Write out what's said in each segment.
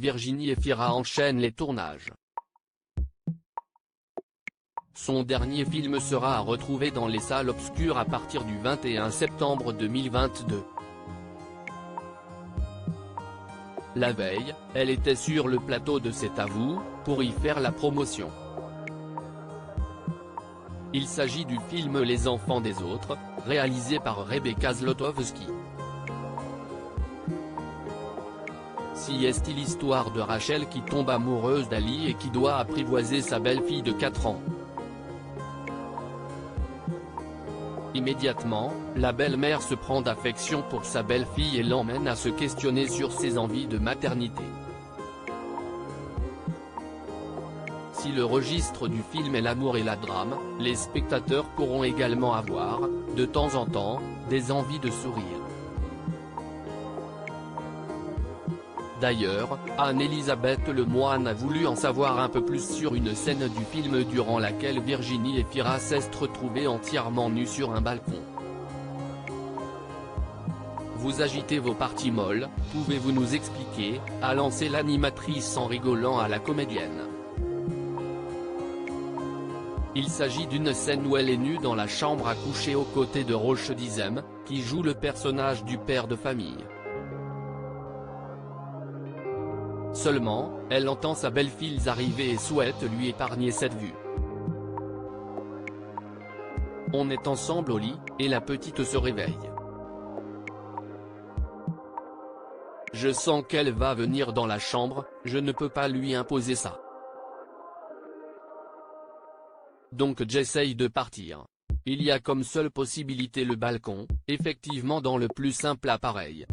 Virginie Efira enchaîne les tournages. Son dernier film sera à retrouver dans les salles obscures à partir du 21 septembre 2022. La veille, elle était sur le plateau de C'est à vous, pour y faire la promotion. Il s'agit du film Les enfants des autres, réalisé par Rebecca Zlotowski. Si est l'histoire de Rachel qui tombe amoureuse d'Ali et qui doit apprivoiser sa belle-fille de 4 ans. Immédiatement, la belle-mère se prend d'affection pour sa belle-fille et l'emmène à se questionner sur ses envies de maternité. Si le registre du film est l'amour et la drame, les spectateurs pourront également avoir, de temps en temps, des envies de sourire. D'ailleurs, Anne-Elisabeth Lemoine a voulu en savoir un peu plus sur une scène du film durant laquelle Virginie Efira s'est retrouvée entièrement nue sur un balcon. Vous agitez vos parties molles, pouvez-vous nous expliquer, a lancé l'animatrice en rigolant à la comédienne. Il s'agit d'une scène où elle est nue dans la chambre à coucher aux côtés de Roche Dizem, qui joue le personnage du père de famille. Seulement, elle entend sa belle-fille arriver et souhaite lui épargner cette vue. On est ensemble au lit, et la petite se réveille. Je sens qu'elle va venir dans la chambre, je ne peux pas lui imposer ça. Donc j'essaye de partir. Il y a comme seule possibilité le balcon, effectivement dans le plus simple appareil.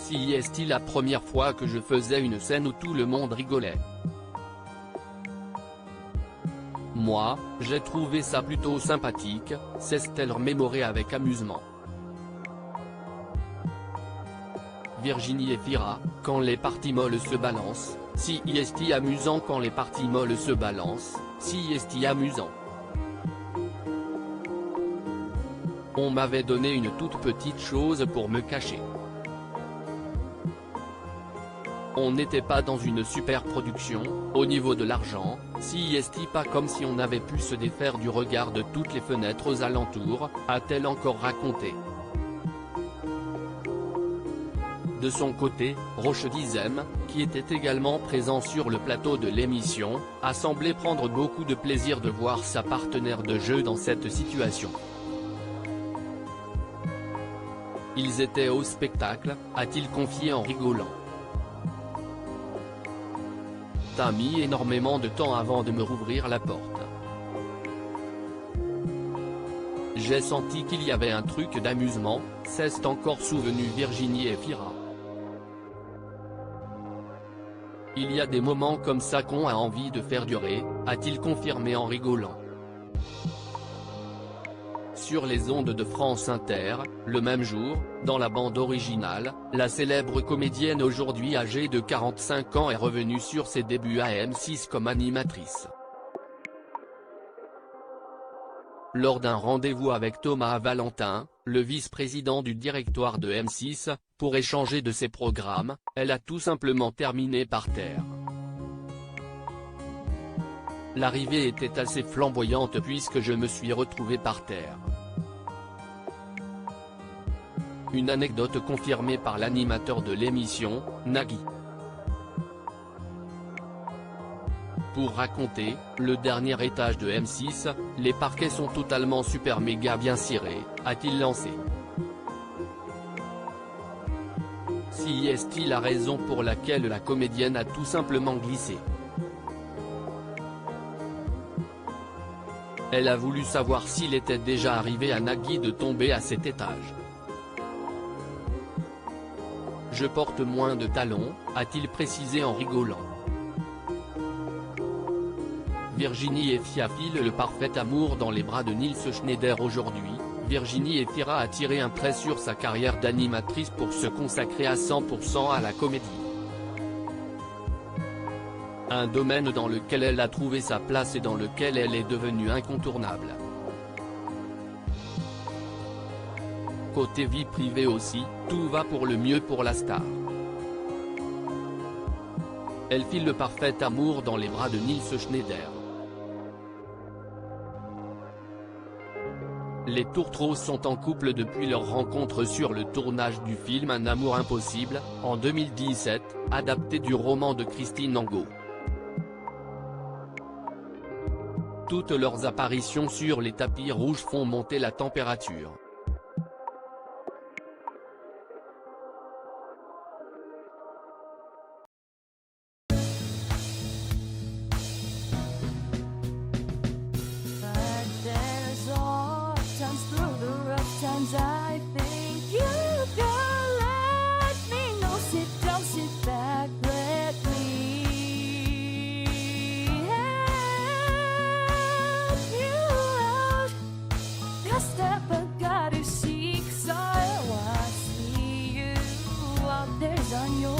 Si est la première fois que je faisais une scène où tout le monde rigolait. Moi, j'ai trouvé ça plutôt sympathique, s'est-elle remémorée avec amusement. Virginie Efira, quand les parties molles se balancent, si est amusant quand les parties molles se balancent, si est amusant. On m'avait donné une toute petite chose pour me cacher. On n'était pas dans une super production, au niveau de l'argent, si est pas comme si on avait pu se défaire du regard de toutes les fenêtres aux alentours, a-t-elle encore raconté. De son côté, Roche Dizem, qui était également présent sur le plateau de l'émission, a semblé prendre beaucoup de plaisir de voir sa partenaire de jeu dans cette situation. Ils étaient au spectacle, a-t-il confié en rigolant. T'as mis énormément de temps avant de me rouvrir la porte. J'ai senti qu'il y avait un truc d'amusement, s'est encore souvenu Virginie Efira. Il y a des moments comme ça qu'on a envie de faire durer, a-t-il confirmé en rigolant. Sur les ondes de France Inter, le même jour, dans la bande originale, la célèbre comédienne aujourd'hui âgée de 45 ans est revenue sur ses débuts à M6 comme animatrice. Lors d'un rendez-vous avec Thomas Valentin, le vice-président du directoire de M6, pour échanger de ses programmes, elle a tout simplement terminé par terre. L'arrivée était assez flamboyante puisque je me suis retrouvé par terre. Une anecdote confirmée par l'animateur de l'émission, Nagui. Pour raconter, le dernier étage de M6, les parquets sont totalement super méga bien cirés, a-t-il lancé. Si est-il la raison pour laquelle la comédienne a tout simplement glissé. Elle a voulu savoir s'il était déjà arrivé à Nagui de tomber à cet étage. Je porte moins de talons, a-t-il précisé en rigolant. Virginie Efira file le parfait amour dans les bras de Nils Schneider aujourd'hui. Virginie Efira a tiré un trait sur sa carrière d'animatrice pour se consacrer à 100% à la comédie. Un domaine dans lequel elle a trouvé sa place et dans lequel elle est devenue incontournable. Côté vie privée aussi, tout va pour le mieux pour la star. Elle file le parfait amour dans les bras de Nils Schneider. Les Tourtereaux sont en couple depuis leur rencontre sur le tournage du film Un amour impossible, en 2017, adapté du roman de Christine Angot. Toutes leurs apparitions sur les tapis rouges font monter la température. I think you can let me know. Sit down, sit back, let me help you out. The step I gotta seek, so I see you out there's on your